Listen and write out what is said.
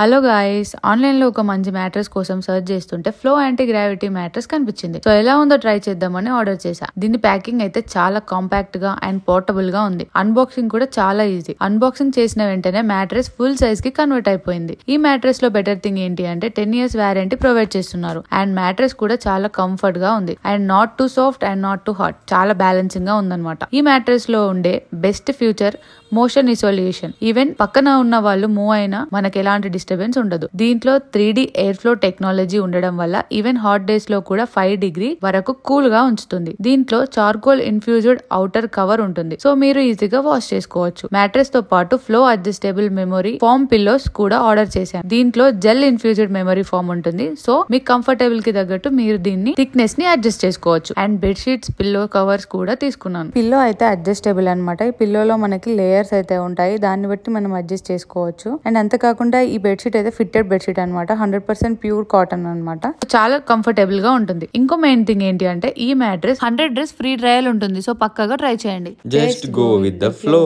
Hello guys, online లో ఒక మంచి మ్యాట్రెస్ కోసం సర్చ్ చేస్తుంటే ఫ్లో యాంటీ గ్రావిటీ మ్యాట్రెస్ కనిపించింది. సో ఎలా ఉందో ట్రై చేద్దామని ఆర్డర్ చేశా. దీని ప్యాకింగ్ అయితే చాలా కాంపాక్ట్ గా అండ్ పోర్టబుల్ గా ఉంది. అన్బాక్సింగ్ కూడా చాలా ఈజీ. అన్బాక్సింగ్ చేసిన వెంటనే మ్యాట్రెస్ ఫుల్ సైజ్ కి కన్వర్ట్ అయిపోయింది. ఈ మ్యాట్రెస్ లో బెటర్ థింగ్ ఏంటి అంటే 10 years వారంటీ ప్రొవైడ్ చేస్తున్నారు. అండ్ మ్యాట్రెస్ కూడా చాలా కంఫర్ట్ గా ఉంది. And not two soft and not too hot, చాలా బ్యాలెన్సింగ్ గా ఉందన్నమాట. ఈ మ్యాట్రెస్ లో ఉండే బెస్ట్ ఫ్యూచర్ మోషన్ ఇసోలియేషన్. ఈవెన్ పక్కన ఉన్న వాళ్ళు మూవ్ అయినా మనకి ఎలాంటి డిస్టర్బెన్స్ ఉండదు. దీంట్లో 3D ఎయిర్ ఫ్లో టెక్నాలజీ ఉండడం వల్ల ఈవెన్ హాట్ డేస్ లో కూడా 5 degrees వరకు కూల్ గా ఉంచుతుంది. దీంట్లో చార్కోల్ ఇన్ఫ్యూజ్డ్ అవుటర్ కవర్ ఉంటుంది, సో మీరు ఈజీగా వాష్ చేసుకోవచ్చు. మ్యాట్రెస్ తో పాటు Flo adjustable memory foam pillows కూడా ఆర్డర్ చేశాను. దీంట్లో జెల్ ఇన్ఫ్యూజ్డ్ మెమరీ ఫామ్ ఉంటుంది, సో మీ కంఫర్టబుల్ కి తగ్గట్టు మీరు దీన్ని థిక్నెస్ ని అడ్జస్ట్ చేసుకోవచ్చు. And bed sheets, pillow covers కూడా తీసుకున్నాను. పిల్లో అయితే అడ్జస్టబుల్ అనమాట. ఈ పిల్లోలో మనకి లేయర్స్ అయితే ఉంటాయి, దాన్ని బట్టి మనం అడ్జస్ట్ చేసుకోవచ్చు. అండ్ అంతేకాకుండా ఈ బెడ్షీట్ అయితే ఫిట్టెడ్ బెడ్షీట్ అనమాట. 100% ప్యూర్ కాటన్ అనమాట. చాలా కంఫర్టబుల్ గా ఉంటుంది. ఇంకో మెయిన్ థింగ్ ఏంటి అంటే ఈ మ్యాట్రెస్ 100 days ఫ్రీ ట్రయల్ ఉంటుంది, సో పక్కగా ట్రై చేయండి. Just go with the flow.